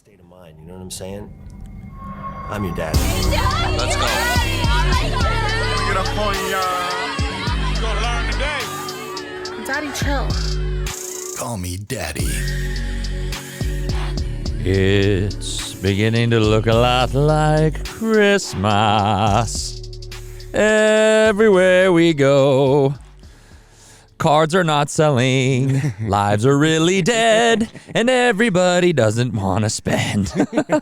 state of mind, you know what I'm saying? I'm your dad. Let's go. Get up on ya. You gonna learn today. Daddy, chill. Call me Daddy. It's beginning to look a lot like Christmas. Everywhere we go, cards are not selling, lives are really dead, and everybody doesn't want to spend. Welcome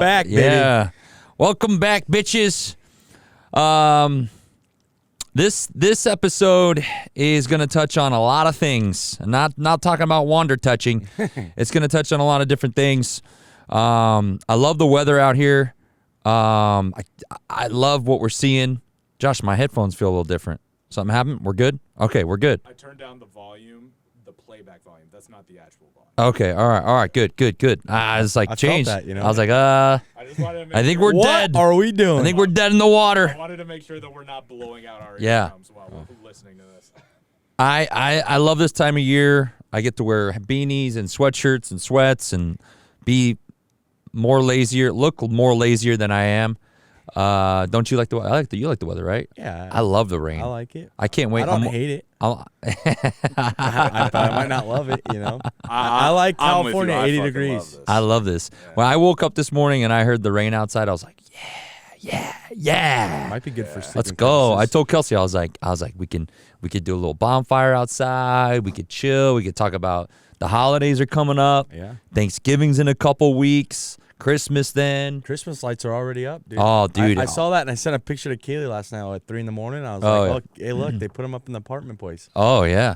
back, baby. Yeah. Welcome back, bitches. This episode is going to touch on a lot of things. Not talking about wander touching. It's going to touch on a lot of different things. I love the weather out here. I love what we're seeing. Josh, my headphones feel a little different. Something happened? We're good? Okay, we're good. I turned down the volume, the playback volume. That's not the actual volume. Okay, all right, good. It's like I felt changed. that, you know? I was like, I just wanted to make I think sure we're dead. What are we doing? I think we're dead in the water. I wanted to make sure that we're not blowing out our Yeah. eardrums while we're listening to this. I love this time of year. I get to wear beanies and sweatshirts and sweats and look more lazier than I am. Don't you like the weather? You like the weather, right? Yeah. I love the rain. I like it. I can't wait. I don't hate it. I I might not love it, you know. I like I'm with you. California, I 80 fucking degrees. love this. I love this. When I woke up this morning and I heard the rain outside, I was like, yeah. Might be good for sleeping. Let's go. I purposes. told Kelsey, I was like, we could do a little bonfire outside. We could chill. We could talk about the holidays are coming up. Yeah. Thanksgiving's in a couple weeks. Christmas then. Christmas lights are already up, dude. Oh, dude. I saw that and I sent a picture to Kaylee last night at 3 in the morning. I was Oh, like, yeah. look, hey, look, they put them up in the apartment place. Oh yeah,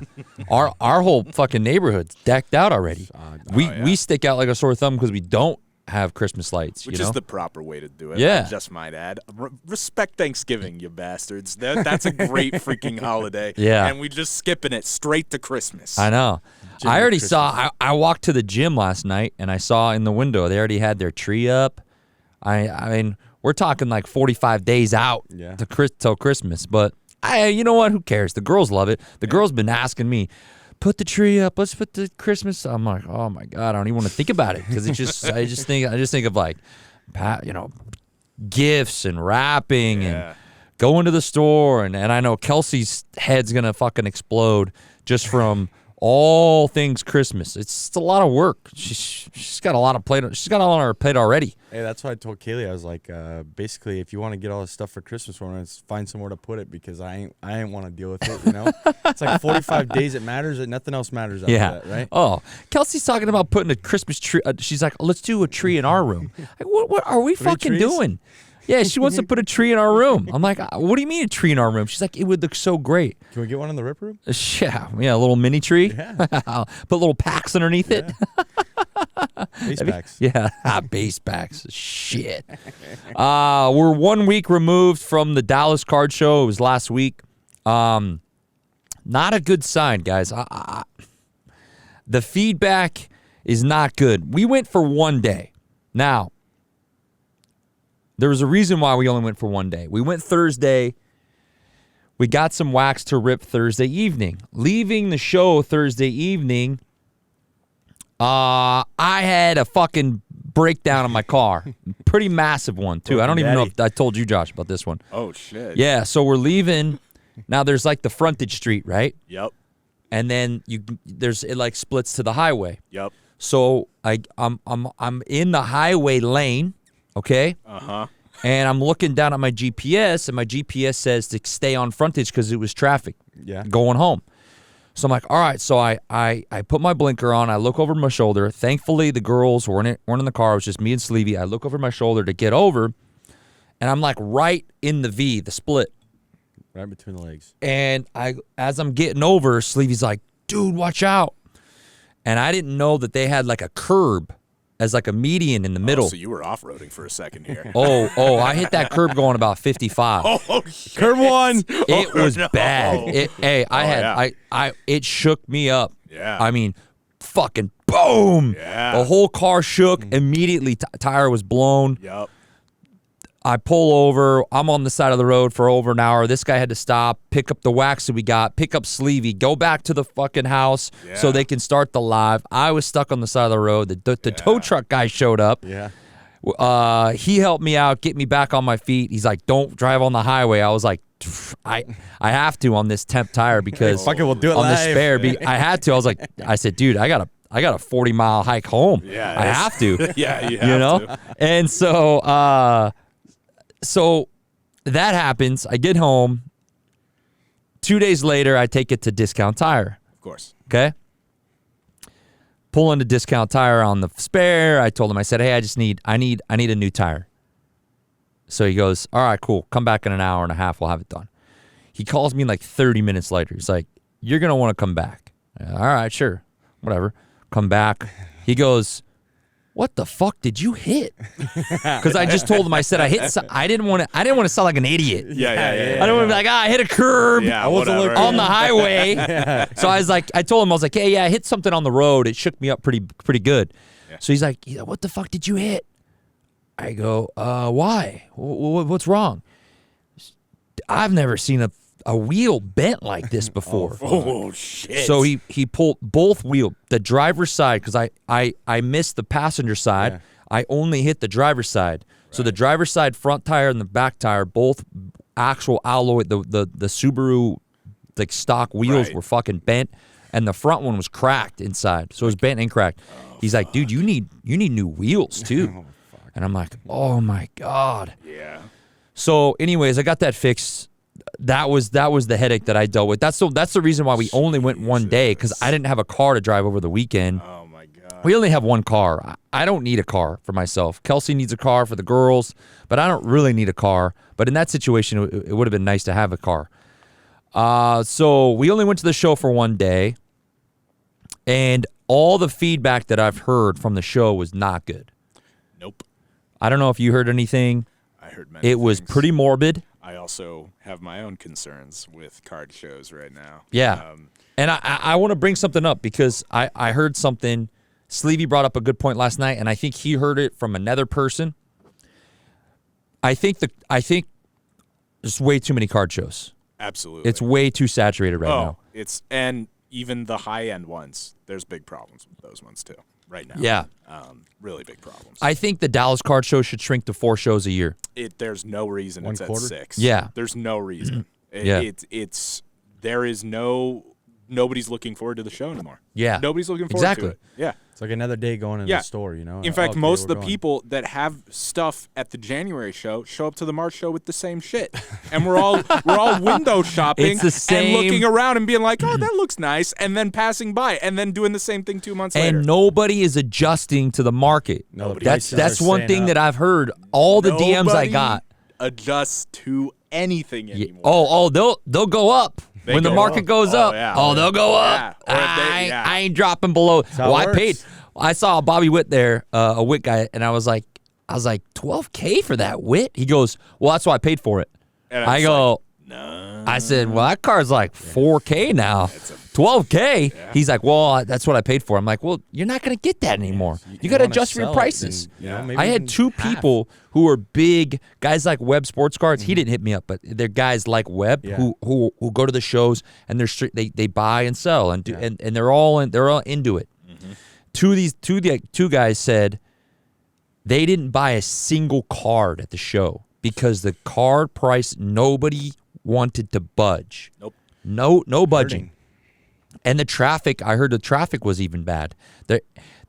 our whole fucking neighborhood's decked out already. We stick out like a sore thumb because we don't have Christmas lights. Which you know? is the proper way to do it. Yeah. I just might add. Respect Thanksgiving, you bastards. That's a great freaking holiday. Yeah. And we just skipping it straight to Christmas. I know. Gym I already Christmas. saw. I walked to the gym last night and I saw in the window they already had their tree up. I mean, we're talking like 45 days out Yeah. till Christmas. But you know what? Who cares? The girls love it. The girls been asking me, put the tree up. Let's put the Christmas. I'm like, oh my god, I don't even want to think about it because I just think of like, gifts and wrapping and going to the store and I know Kelsey's head's gonna fucking explode just from all things Christmas. It's a lot of work. She's got a lot of plate. She's got a lot on her plate already. Hey, that's why I told Kaylee. I was like, basically, if you want to get all this stuff for Christmas, we're gonna find somewhere to put it because I ain't want to deal with it. You know, it's like 45 days it matters, and nothing else matters after that, right? Oh, Kelsey's talking about putting a Christmas tree. She's like, let's do a tree in our room. Like, what are we fucking trees? doing? Yeah, she wants to put a tree in our room. I'm like, what do you mean a tree in our room? She's like, it would look so great. Can we get one in the rip room? Yeah, a little mini tree. Yeah. Put little packs underneath it. Base packs. Yeah, base packs. Shit. We're 1 week removed from the Dallas Card Show. It was last week. Not a good sign, guys. The feedback is not good. We went for 1 day. Now, there was a reason why we only went for 1 day. We went Thursday. We got some wax to rip Thursday evening. Leaving the show Thursday evening, I had a fucking breakdown in my car. Pretty massive one, too. I don't even know if I told you, Josh, about this one. Oh, shit. Yeah, so we're leaving. Now, there's like the frontage street, right? Yep. And then it like splits to the highway. Yep. So I'm in the highway lane, okay? Uh-huh. And I'm looking down at my GPS, and my GPS says to stay on frontage because it was traffic going home. So I'm like, all right. So I put my blinker on. I look over my shoulder. Thankfully, the girls weren't in the car. It was just me and Sleevey. I look over my shoulder to get over, and I'm like right in the V, the split. Right between the legs. And as I'm getting over, Sleevy's like, dude, watch out. And I didn't know that they had like a curb as like a median in the middle. So you were off-roading for a second here. Oh, I hit that curb going about 55. Oh, shit. Curb one. It was bad. It shook me up. Yeah. I mean, fucking boom. Yeah. The whole car shook immediately. Tire was blown. Yep. I pull over. I'm on the side of the road for over an hour. This guy had to stop, pick up the wax that we got, pick up Sleevey, go back to the fucking house so they can start the live. I was stuck on the side of the road. The tow truck guy showed up. Yeah. He helped me out, get me back on my feet. He's like, "Don't drive on the highway." I was like, I have to on this temp tire because Fuck it, we'll do it on the live. spare. I had to. I said, dude, I got a 40-mile hike home. Yeah, I have to. Yeah, you You know? to. And so that happens. I get home. 2 days later, I take it to Discount Tire. Of course. Okay? Pull into Discount Tire on the spare. I told him, I said, hey, I need a new tire. So he goes, all right, cool. Come back in an hour and a half. We'll have it done. He calls me like 30 minutes later. He's like, you're going to want to come back. All right, sure. Whatever. Come back. He goes, what the fuck did you hit? Because I just told him, I said, I didn't want to sound like an idiot. Yeah. I don't want to be like, I hit a curb Yeah, whatever. on the highway. So I told him, I was like, hey, yeah, I hit something on the road. It shook me up pretty good. Yeah. So he's like, what the fuck did you hit? I go, why? What's wrong? I've never seen a wheel bent like this before. Oh shit. So he pulled both wheels, the driver's side, because I missed the passenger side. Yeah. I only hit the driver's side. Right. So the driver's side front tire and the back tire, both actual alloy, the Subaru like stock wheels were fucking bent, and the front one was cracked inside. So it was bent and cracked. He's like, dude, you need new wheels too. And I'm like, oh my God. Yeah. So anyways, I got that fixed. That was the headache that I dealt with. That's the reason why we only went one day, because I didn't have a car to drive over the weekend. Oh my God. We only have one car. I don't need a car for myself. Kelsey needs a car for the girls, but I don't really need a car. But in that situation, it would have been nice to have a car. So we only went to the show for one day, and all the feedback that I've heard from the show was not good. Nope. I don't know if you heard anything. I heard many It was things. pretty morbid. I also have my own concerns with card shows right now. Yeah. And I want to bring something up because I heard something. Sleevey brought up a good point last night, and I think he heard it from another person. I think there's way too many card shows. Absolutely. It's way too saturated right now. And even the high end ones, there's big problems with those ones too right now. Yeah. Really big problems. I think the Dallas card show should shrink to 4 shows a year. There's no reason One it's quarter? at 6. Yeah. There's no reason. Yeah. Nobody's looking forward to the show anymore. Yeah. Nobody's looking forward Exactly. to it. Yeah. It's like another day going in Yeah. the store, you know? In fact, Okay, most of we're the going. people that have stuff at the January show show up to the March show with the same shit, and we're all window shopping It's the same- and looking around and being like, "Oh, that looks nice," and then passing by and then doing the same thing 2 months later. And nobody is adjusting to the market. No, the That's prices are one staying thing up. that I've heard. All the DMs I Nobody got. adjusts to anything anymore. They'll go up. They When the go market up. goes Oh, up, yeah. they'll go up. Yeah. Or if they- yeah. I ain't dropping below. how Well, it I works. paid. I saw Bobby Witt there, a Witt guy, and I was like, $12K for that Witt? He goes, well, that's why I paid for it. And I was go, like, no. I said, well, that car's like 4K now. 12K? He's like, well, that's what I paid for. I'm like, well, you're not going to get that anymore. You got to wanna adjust your sell it, prices. then, you know, maybe I had even 2 half. people who were big guys like Webb Sports Cards. He didn't hit me up, but they're guys like Webb Yeah. who go to the shows and they buy and sell and do, and they're all into it. Two guys said they didn't buy a single card at the show because the card price, nobody wanted to budge. Nope. No budging. Hurting. And the traffic, I heard the traffic was even bad.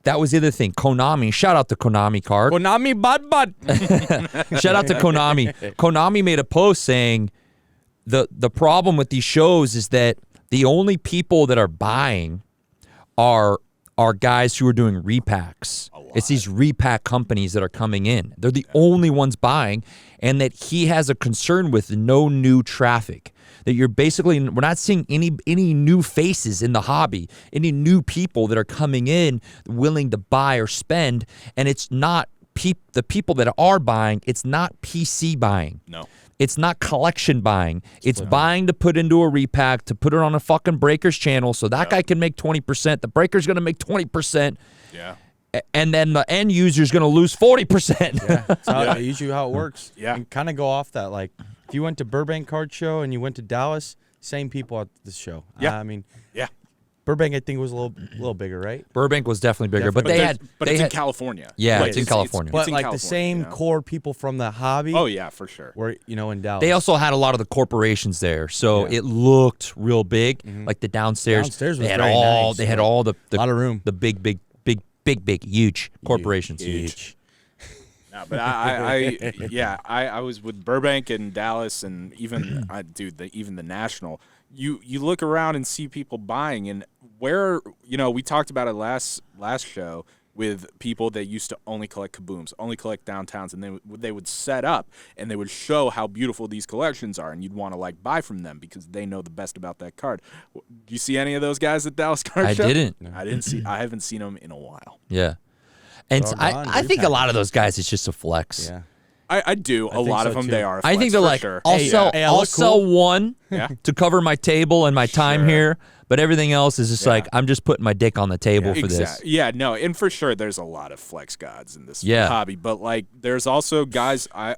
That was the other thing. Konami, shout out to Konami card. Konami bud. Shout out to Konami. Konami made a post saying the problem with these shows is that the only people that are buying are guys who are doing repacks. It's these repack companies that are coming in. They're the only ones buying, and that he has a concern with no new traffic. That we're not seeing any new faces in the hobby, any new people that are coming in willing to buy or spend, and it's not the people that are buying, it's not PC buying. No. It's not collection buying. It's buying to put into a repack, to put it on a fucking Breakers channel so that guy can make 20%. The Breaker's going to make 20%. Yeah. and then the end user is going to lose 40%. Yeah, that's usually how it works. Yeah. And kind of go off that. Like, if you went to Burbank Card Show and you went to Dallas, same people at the show. Yeah. I mean, Yeah. Burbank, I think, was a little bigger, right? Burbank was definitely bigger, but Definitely. But they it's had in California. Yeah, Like, it's in California. But in like California, the same you know? core people from the hobby. Oh yeah, for sure. Were in Dallas. They also had a lot of the corporations there, so Yeah. it looked real big. Like the downstairs, Downstairs was they had very all nice. they had all the lot of room. the big, huge corporations. Huge. No, but I was with Burbank and Dallas and even even the National. You look around and see people buying, and where we talked about it last show with people that used to only collect kabooms, only collect downtowns, and they would set up and they would show how beautiful these collections are, and you'd want to like buy from them because they know the best about that card. Do you see any of those guys at Dallas Card I Show? didn't. I didn't see. I haven't seen them in a while. Yeah, and They're all gone, I dude. think a lot of those guys, it's just a flex. Yeah. I do. A think lot so, of them, too. they are. I think flex, they're for like, sure. I'll sell, hey, I I'll look sell cool. one Yeah. to cover my table and my time Sure. here, but everything else is just like I'm just putting my dick on the table for this. Exactly. Yeah, no, and for sure, there's a lot of flex gods in this Yeah. hobby. But like, there's also guys I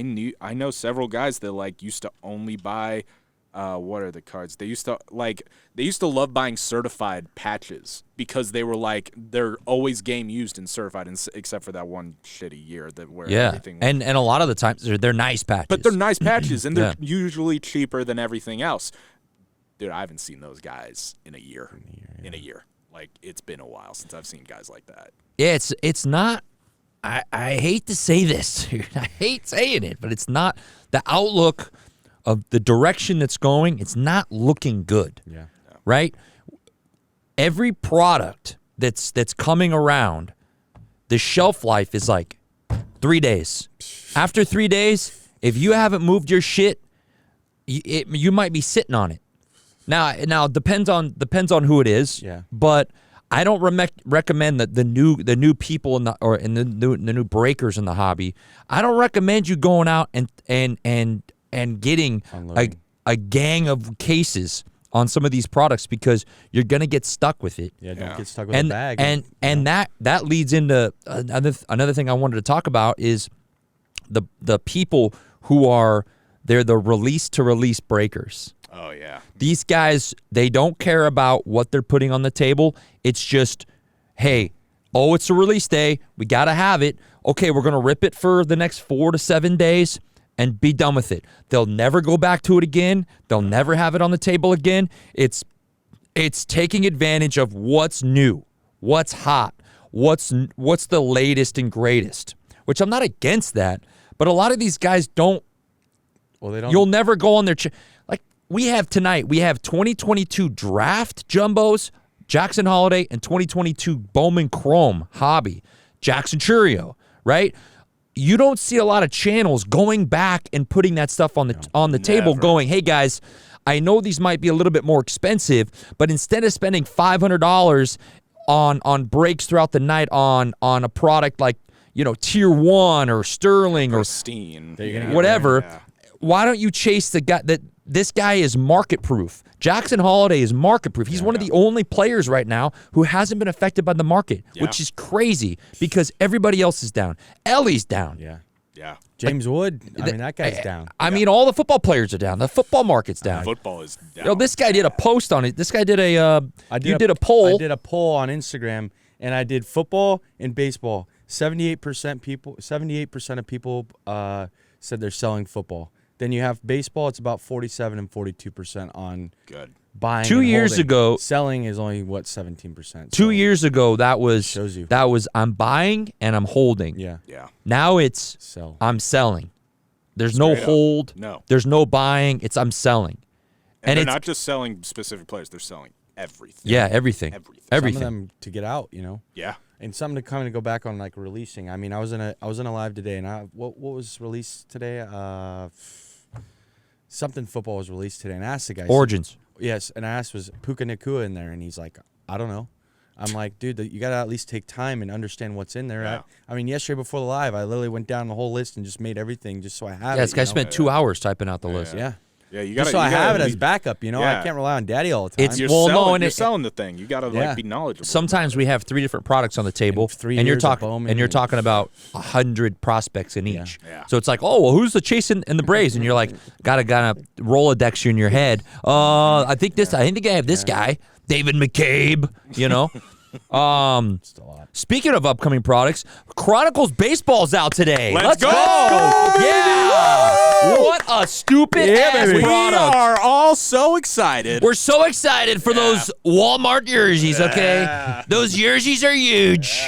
know several guys that like used to only buy. What are the cards? They used to love buying certified patches because they were like they're always game used and certified, except for that one shitty year where Yeah, everything. and a lot of the times they're nice patches. But they're nice patches, and they're Yeah. usually cheaper than everything else. Dude, I haven't seen those guys in a year. In a year. Like, it's been a while since I've seen guys like that. Yeah, it's not. I hate to say this, dude. I hate saying it, but it's not the outlook of the direction that's going. It's not looking good. Yeah. Right? Every product that's coming around, the shelf life is like 3 days. After 3 days, if you haven't moved your shit, you might be sitting on it. Now depends on who it is. Yeah. But I don't recommend that the new people in the new breakers in the hobby. I don't recommend you going out and getting Unloading. a gang of cases on some of these products because you're gonna get stuck with it. Yeah, don't get stuck with And a bag. and that leads into another thing I wanted to talk about is the people who are they're the release to release breakers. Oh, yeah. These guys, they don't care about what they're putting on the table. It's just, hey, it's a release day. We got to have it. Okay, we're going to rip it for the next 4 to 7 days and be done with it. They'll never go back to it again. They'll never have it on the table again. It's taking advantage of what's new, what's hot, what's the latest and greatest, which I'm not against that. But a lot of these guys don't. Well, they don't. You'll never go on their like we have tonight. We have 2022 draft jumbos, Jackson Holiday, and 2022 Bowman Chrome hobby, Jackson Churio. Right? You don't see a lot of channels going back and putting that stuff on the table, never. going, "Hey guys, I know these might be a little bit more expensive, but instead of spending $500 on breaks throughout the night on a product like Tier 1 or Sterling or Pristine. whatever." Yeah. Why don't you chase the guy that this guy is market proof? Jackson Holiday is market proof. He's one of the only players right now who hasn't been affected by the market, which is crazy because everybody else is down. Ellie's down. Yeah. Yeah. James Wood. I mean, that guy's down. I mean, all the football players are down. The football market's down. Football is down. This guy did a post on it. This guy did a. You did a I poll. did a poll on Instagram, and I did football and baseball. 78% of people said they're selling football. Then you have baseball. It's about 47 and 42% on Good. buying. 2 and years holding. ago- selling is only 17%. 2 So, years ago, that was Shows you. I'm buying and I'm holding. Yeah. Yeah. Now it's Sell. I'm selling. There's no Straight up. hold. No. There's no buying. It's I'm selling. And they're it's not just selling specific players, they're selling everything. yeah, everything. Everything. Some Everything. of them to get out, Yeah. and something to kind of go back on, like releasing. I mean, I was in a live today, and what was released today? Something football was released today, and I asked the guy. Origins. Yes, and I asked, was Puka Nakua in there? And he's like, I don't know. I'm like, dude, you got to at least take time and understand what's in there. Yeah. I mean, yesterday before the live, I literally went down the whole list and just made everything just so I have Yeah, it. this guy spent 2 hours typing out the list. Yeah. Yeah, you got Just so I have it as backup, you know. I can't rely on daddy all the time. It's- You're Well, no, selling, and you're it- selling the thing. You got to like be knowledgeable. Sometimes we have 3 different products on the table, And 3 and you're years of talking Bowman and you're and- talking about 100 prospects in each. Yeah. So it's like, oh, well, who's the chasing in the Braves? And you're like, gotta Rolodex you in your head. I think I have this guy, David McCabe. You know. It's a lot. Speaking of upcoming products, Chronicles Baseball's out today. Let's go! Yeah! What a stupid ass baby. We product. are all so excited. We're so excited for those Walmart jerseys, okay? Those jerseys are huge.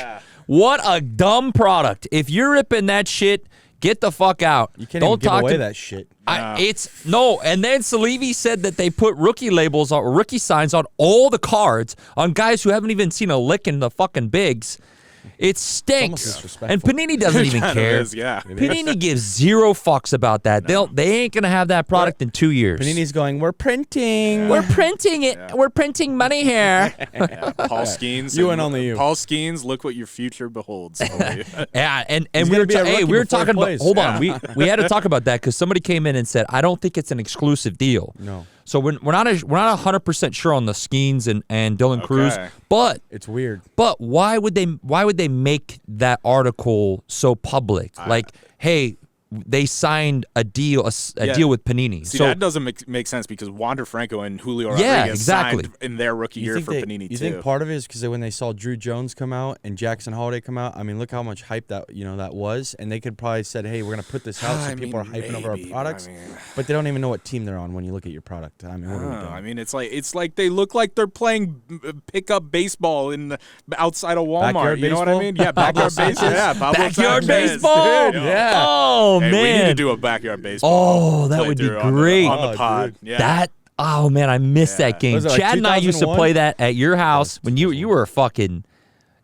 What a dumb product. If you're ripping that shit, get the fuck out. You can't Don't even give talk away to that shit. It's no, and then Salivi said that they put rookie labels or rookie signs on all the cards on guys who haven't even seen a lick in the fucking bigs. It stinks. disrespectful. And Panini doesn't even Kinda care. is, yeah. Panini gives 0 fucks about that. They ain't gonna have that product in 2 years. Panini's going, we're printing. We're printing it. We're printing money here. Paul Skeens. You and only you. Paul Skeens, look what your future beholds. Yeah, and He's we were gonna be a rookie we were before he talking about. plays. Hold on, we had to talk about that because somebody came in and said, I don't think it's an exclusive deal. No. So we're not 100% sure on the Skeens and Dylan Cruz, but It's weird. why would they make that article so public? Like, hey, they signed a deal deal with Panini. See, so that doesn't make sense because Wander Franco and Julio Yeah, Rodriguez exactly. signed in their rookie year for Panini you too. think part of it is because when they saw Drew Jones come out and Jackson Holiday come out? I mean, look how much hype that was, and they could probably said, "Hey, we're gonna put this out so people are hyping over our maybe, products," but they don't even know what team they're on when you look at your product. I mean, what are we doing? I mean, it's like they look like they're playing pickup baseball outside of Walmart. Backyard you know what I baseball? mean? Yeah, backyard baseball. Yeah, Pablo backyard Sanchez, baseball. dude. Yeah. Oh Hey, man, we need to do a backyard baseball. Oh, that Play would be through on great. on the Oh, pod. dude. Yeah. That. Oh man, I missed that game. Was it like Chad and I used to 2001? play that at your house when you were a fucking.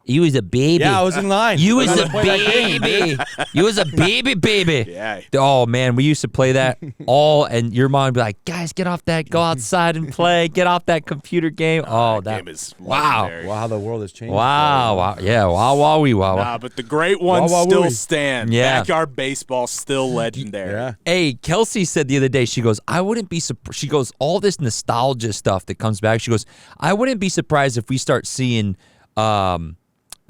You was a baby. Yeah, I was in line. You I was gotta a play that game. baby. You was a baby. Yeah. Oh man, we used to play that and your mom would be like, "Guys, get off that. Go outside and play. Get off that computer game." Oh, that game is wow. legendary. Wow, how the world has changed. Wow. Yeah. Wow. Nah, but the great ones Wah, wah, still wooey. stand. Yeah. Backyard baseball still legendary. Yeah. Hey, Kelsey said the other day, she goes, I wouldn't be surprised. She goes, all this nostalgia stuff that comes back. She goes, I wouldn't be surprised if we start seeing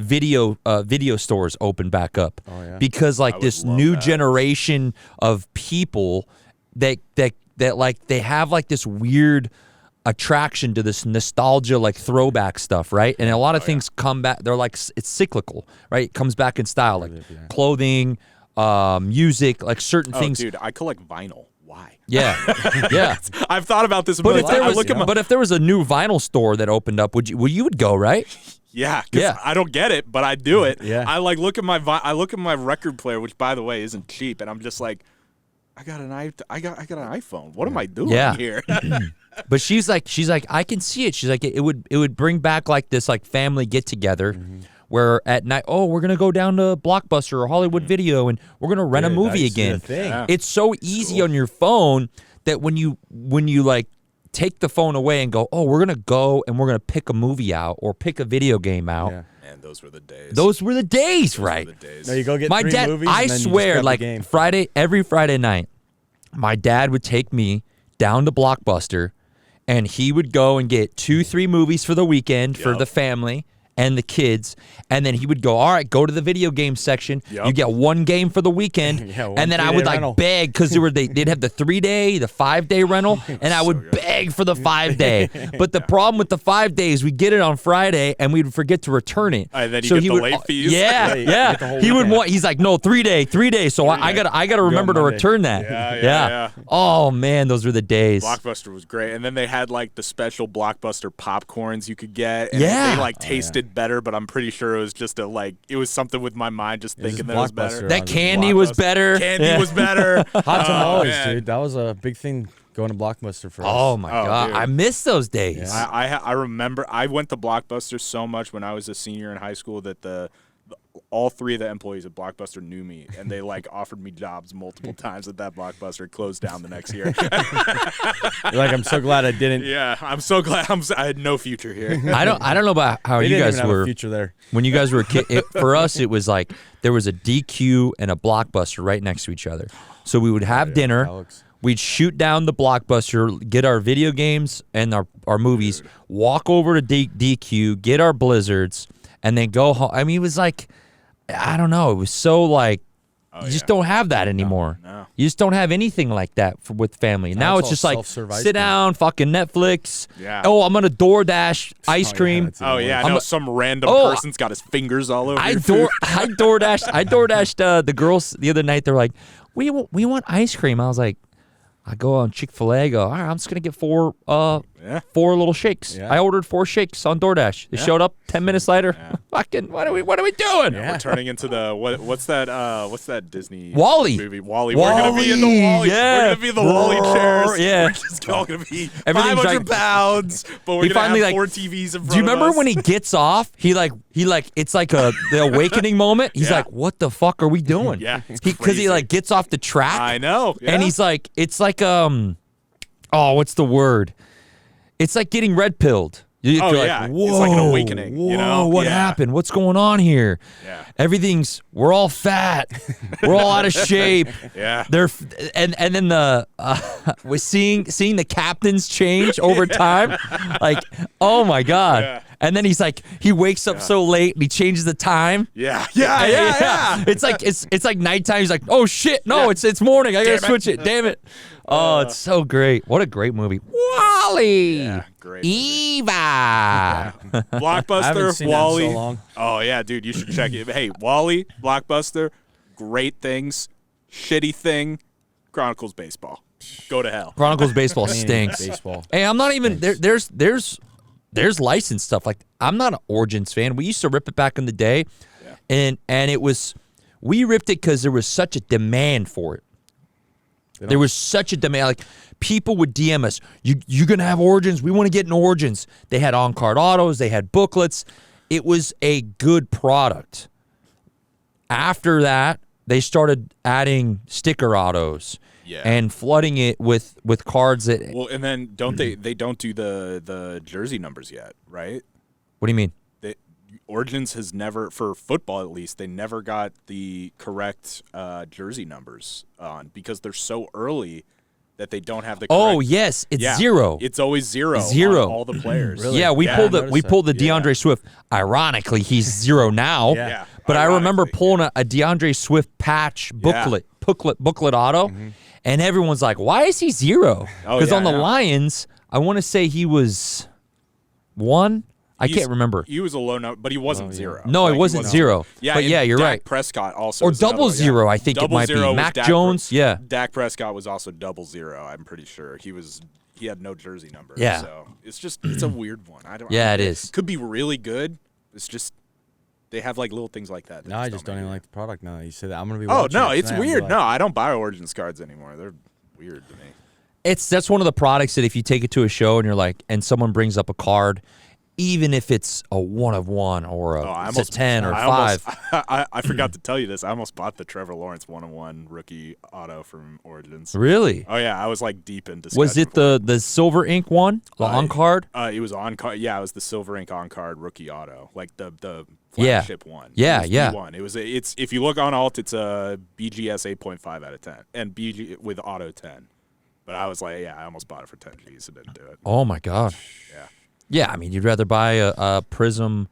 video stores open back up. Oh, yeah. Because like would this love new that. generation of people that like they have like this weird attraction to this nostalgia, like throwback stuff, right? And a lot of things come back. They're like it's cyclical, right? It comes back in style, like clothing, music, like certain Oh, things. dude, I collect vinyl. Why? Yeah, yeah. I've thought about this. But if there was a new vinyl store that opened up, you would go, right? Yeah, 'cause Yeah. I don't get it, but I do it. Yeah. I like look at my record player, which by the way isn't cheap, and I'm just like, I got an iPhone. What am I doing Yeah. here? But she's like, I can see it. She's like, it would bring back like this like family get together. Where at night, we're gonna go down to Blockbuster or Hollywood Video, and we're gonna rent a Dude, movie that's the again. thing. Yeah. It's so easy on your phone that when you like take the phone away and go, we're gonna go and we're gonna pick a movie out or pick a video game out. Yeah. Man, those were the days. Those were the days, Those were right? the days. No, you go get My 3 dad, movies. I and then you just swear, grab the like game. every Friday night, my dad would take me down to Blockbuster, and he would go and get 2-3 movies for the weekend for the family and the kids, and then he would go, all right, go to the video game section. Yep. You get 1 game for the weekend, Yeah, one and then I 3-day would like rental. beg because they'd have the 3-day, the 5-day rental, and I would beg for the 5-day. But the problem with the 5 days, we get it on Friday, and we'd forget to return it. And then you so get he the would, late fees. Yeah, you get the whole He would weekend. want. He's like, no, 3-day. So I gotta remember to Monday. return that. Yeah. Oh man, those were the days. Blockbuster was great, and then they had like the special Blockbuster popcorns you could get. And Yeah. they like tasted better, but I'm pretty sure it was just it was something with my mind just It was thinking just that it was Blockbuster. better. That candy was better. Candy Yeah. was better. Hot tamales, man. dude. That was a big thing going to Blockbuster for us. Oh my god, dude. I miss those days. I remember I went to Blockbuster so much when I was a senior in high school that all 3 of the employees at Blockbuster knew me, and they like offered me jobs multiple times at that Blockbuster. It closed down the next year. You're like, I'm so glad I didn't. Yeah, I'm so glad I had no future here. I don't know about how They you didn't guys even have a were future there. when you guys were a kid. For us, it was like there was a DQ and a Blockbuster right next to each other. So we would have dinner. Alex. We'd shoot down the Blockbuster, get our video games and our movies, walk over to DQ, get our Blizzards, and then go home. I mean, it was like, I don't know. It was so like, you just don't have that anymore. No. You just don't have anything like that with family. Now it's all just like, self-serve ice sit cream. down, fucking Netflix. Yeah. Oh, I'm going to DoorDash ice yeah, cream. that's Oh yeah, I know some random Oh, person's got his fingers all over I your food. DoorDashed the girls the other night. They're like, we want ice cream. I was like, I go on Chick-fil-A. I go, all right, I'm just gonna get four little shakes. Yeah. I ordered 4 shakes on DoorDash. They showed up 10 minutes later. Fucking, what are we doing? We're turning into the what's that Disney Wally. movie? Wally. We're gonna be in the Wally. Yeah. We're gonna be the Wally chairs. Yeah. We're just all gonna be Everything's 500 like- pounds, but we're He gonna finally, have like- 4 TVs in front Do you remember of us. when he gets off? He it's like the awakening moment. He's Yeah. like, what the fuck are we doing? Yeah, it's Because he crazy. like gets off the track. I know. Yeah. And he's like, it's like what's the word? It's like getting red pilled. You're Oh, like, yeah. It's whoa, like an awakening, Whoa, you know? what Yeah. happened? What's going on here? Yeah. We're all fat. We're all out of shape. Yeah. And then we're seeing the captains change over time. Like, oh my God. Yeah. And then he's like, he wakes up so late and he changes the time. Yeah. Yeah. It's like nighttime. He's like, oh shit, no, it's morning. I gotta switch it. Damn it. Oh, it's so great. What a great movie. Wally. Yeah, great movie. Eva. Blockbuster, I haven't seen Wally. that in so long. Oh yeah, dude, you should check it. Hey, Wally, Blockbuster, great things, shitty thing, Chronicles Baseball. Go to hell. Chronicles Baseball Canadian stinks. Baseball. Hey, I'm not even there's licensed stuff. Like, I'm not an Origins fan. We used to rip it back in the day, and it was, we ripped it because there was such a demand for it. There was such a demand. Like, people would DM us, you're gonna have Origins. We want to get in Origins. They had on-card autos. They had booklets. It was a good product. After that, they started adding sticker autos. Yeah. And flooding it with cards that. Well, and then they don't do the jersey numbers yet, right? What do you mean? Origins has never, for football at least, they never got the correct jersey numbers on because they're so early that they don't have the correct. Oh yes, it's 0. It's always 0. Zero. On all the players. Really? Yeah, we Yeah, pulled I the noticed that. DeAndre Swift. Ironically, he's 0 now. Yeah. But I remember Ironically, pulling a DeAndre Swift patch booklet auto, and everyone's like, "Why is he 0?" Oh, Because yeah, on the I know. Lions, I want to say he was 1. I can't remember. He was a low number, but he wasn't 0. No, Like, it wasn't 0. Yeah, But and yeah, you're Dak right. Prescott also Or was another double one, yeah. 0, I think it Double might be. 0 was Mac Dak Jones, yeah. Dak Prescott was also double 0. I'm pretty sure he had no jersey number. Yeah. So it's a weird one. Yeah, it is. Could be really good. It's just they have like little things like that. No, I just don't even like the product now that you say that. I'm gonna be. Oh watching no, it it's tonight. I'm weird. like, No, I don't buy Origins cards anymore. They're weird to me. That's one of the products that if you take it to a show and you're like, and someone brings up a card, even if it's a 1 of 1 or a 10 or 5. I forgot to tell you this. I almost bought the Trevor Lawrence 1-on-1 rookie auto from Origins. Really? Oh yeah, I was like deep in discussion. Was it the silver ink one, the on card? It was on card. Yeah, it was the silver ink on card rookie auto, like the Yeah. flagship one. Yeah, It was yeah. B1. It's if you look on alt, it's a BGS 8.5 out of 10, and BG with auto 10. But I was like, yeah, I almost bought it for 10 G's and didn't do it. Oh my god. Yeah. Yeah, I mean, you'd rather buy a Prism,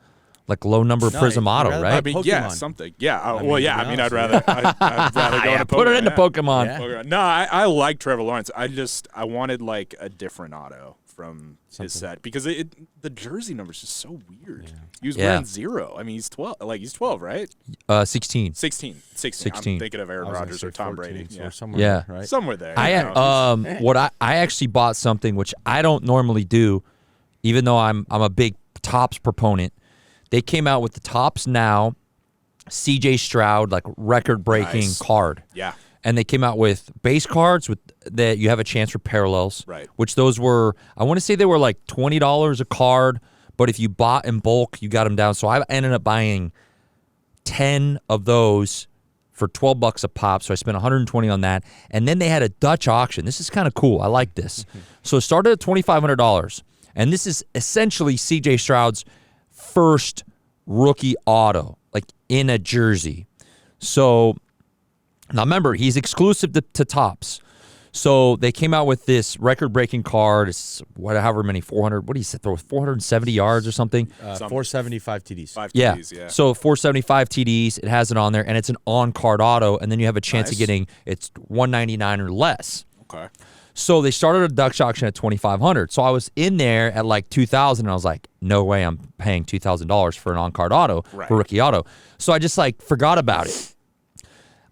like low number No, Prism you'd auto, rather right? I mean, yeah, Pokemon. something. Yeah. I mean, Well, to yeah. be I mean, honest I'd with rather go Yeah, to put it into yeah. Pokemon. Yeah. Pokemon. No, I like Trevor Lawrence. I wanted like a different auto from his set because the jersey number's just so weird. He was Yeah. wearing 0. I mean, he's 12. Like he's 12, right? 16. 16. 16. I'm thinking of Aaron I was gonna Rodgers say or Tom 14, Brady. so Yeah. somewhere, Yeah. right? Somewhere there. I you had know. what I actually bought something which I don't normally do, even though I'm a big Topps proponent. They came out with the Topps Now CJ Stroud like record breaking Nice. card. Yeah. And they came out with base cards with that you have a chance for parallels. Right. Which those were, I want to say they were like $20 a card, but if you bought in bulk, you got them down. So I ended up buying 10 of those for $12 a pop. So I spent $120 on that. And then they had a Dutch auction. This is kind of cool. I like this. So it started at $2,500. And this is essentially CJ Stroud's first rookie auto, like in a jersey. So now remember, he's exclusive to Topps. So they came out with this record-breaking card. It's however many 400. What do you say? Throw 470 yards or something. 475 TDs. 5 Yeah. TDs, yeah. So 475 TDs. It has it on there, and it's an on-card auto, and then you have a chance of Nice. getting it's 199 or less. Okay. So they started a Dutch auction at 2,500. So I was in there at like 2,000, and I was like, no way, I'm paying $2,000 for an on-card auto Right. for rookie auto. So I just like forgot about it.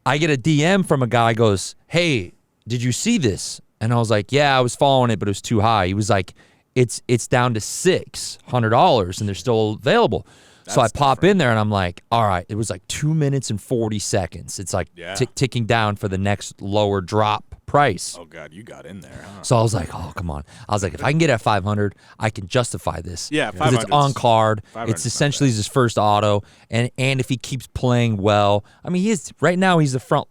I get a DM from a guy goes, hey, did you see this? And I was like, yeah, I was following it, but it was too high. He was like, it's down to $600 and they're still available. So I That's pop different. in there and I'm like, all right, it was like 2 minutes and 40 seconds. It's like Yeah. ticking down for the next lower drop price. Oh God, you got in there, huh? So I was like, oh, come on. I was like, if I can get at 500, I can justify this. Yeah, because it's 500's on card. 500's It's not essentially his first auto, and if he keeps playing well, I mean, he is right now. He's a front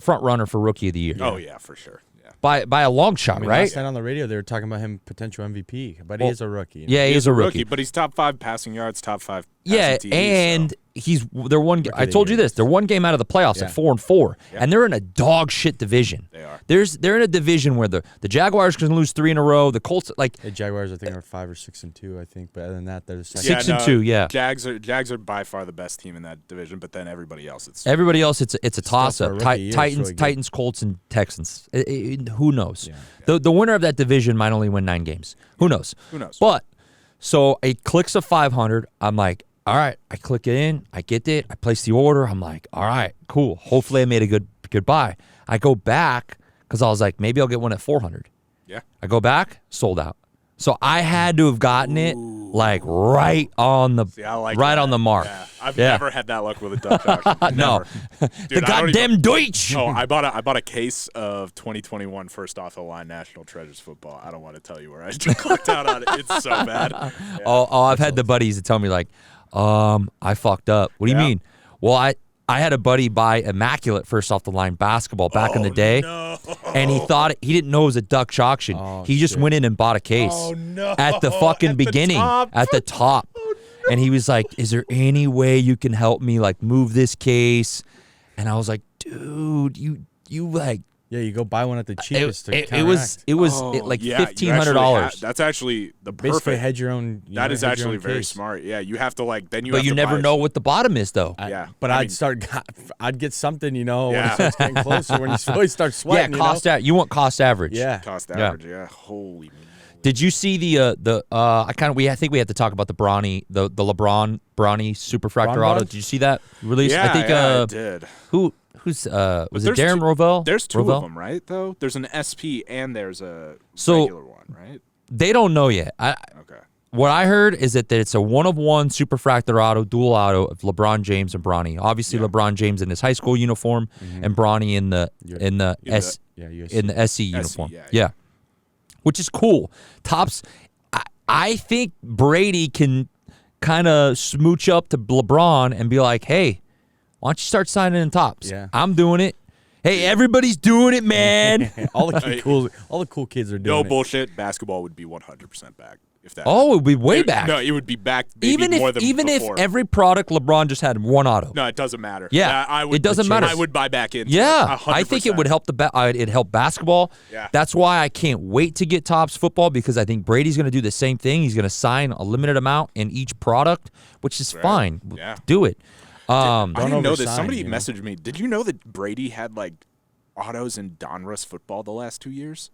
runner for rookie of the year. Oh yeah, for sure. Yeah. by a long shot, I mean, right? last night on the radio, they were talking about him potential MVP, but he is a rookie. you know? Yeah, he's a rookie. but he's top 5 passing yards, top 5 Yeah, passing TDs, and they're one. I of the told you year. this. They're one game out of the playoffs Yeah. at 4-4, and they're in a dog shit division. They are. They're in a division where the Jaguars can lose 3 in a row. The Colts like The Jaguars, I think, are 5 or 6-2. I think, but other than that, they're the second. 6-2, yeah. Jags are by far the best team in that division, but then everybody else, it's everybody else. It's a toss for a up. rookie year, it's Titans, really good. Titans, Colts, and Texans. Who knows? The winner of that division might only win 9 games. Who knows? Who knows? But so it clicks a 500. I'm like, all right. I click it in. I get it. I place the order. I'm like, all right, cool. Hopefully I made a good buy. I go back because I was like, maybe I'll get one at 400. yeah. I go back, sold out. So I had to have gotten it like right on the See, I like right that. on the mark. Yeah. I've Yeah. never had that luck with a Dutch auction. No, Never. the Dude, I don't even- goddamn Deutsch. Oh, I bought a case of 2021 first off the line National Treasures football. I don't want to tell you where I just clicked out on it. It's so bad. Yeah. Oh, I've had the buddies that tell me like, I fucked up. What do you Yeah. mean? Well, I had a buddy buy immaculate first off the line basketball back in the day, and he thought he didn't know it was a Dutch auction. he just went in and bought a case at the fucking beginning, at the top. And he was like, "Is there any way you can help me like move this case?" And I was like, "Dude, you like." Yeah, you go buy one at the cheapest. It was like Yeah, you $1,500. actually that's actually the basically perfect. hedge your own. That is hedge your actually own very case. smart. Yeah, you have to like then you. But have you to never buy- know what the bottom is, though. Yeah, But I I'd mean, start. I'd get something, when Yeah. it starts getting closer. When you really start sweating. Yeah, cost. You want cost average. Yeah. cost Yeah. average. Yeah, holy. Did you see I think we have to talk about the LeBron Bronny superfractor Bron? auto. Did you see that release? Yeah, I think I did. who's was it There's Darren two- Rovell? There's 2 Rovell? of them, right? Though there's an SP and there's a So- regular one, right? They don't know yet. Okay. What I heard is that it's a 1-of-1 superfractor auto, dual auto of LeBron James and Bronny. Obviously, LeBron James in his high school uniform and Bronny in the SC uniform. yeah. Which is cool. Tops. I think Brady can kind of smooch up to LeBron and be like, "Hey, why don't you start signing in tops? Yeah. I'm doing it. Hey, everybody's doing it, man." all the cool kids are doing No it. bullshit. Basketball would be 100% back if that. Oh, it would be way back. No, it would be back. Maybe even more if than even before. if every product LeBron just had one auto. No, it doesn't matter. Yeah, I would. it doesn't matter. I would buy back in. Yeah, I think it would help it help basketball. Yeah. That's why I can't wait to get Topps football because I think Brady's going to do the same thing. He's going to sign a limited amount in each product, which is fine. Yeah. Do it. I didn't know this. oversign, Somebody you know? messaged me. Did you know that Brady had like autos in Donruss football the last 2 years?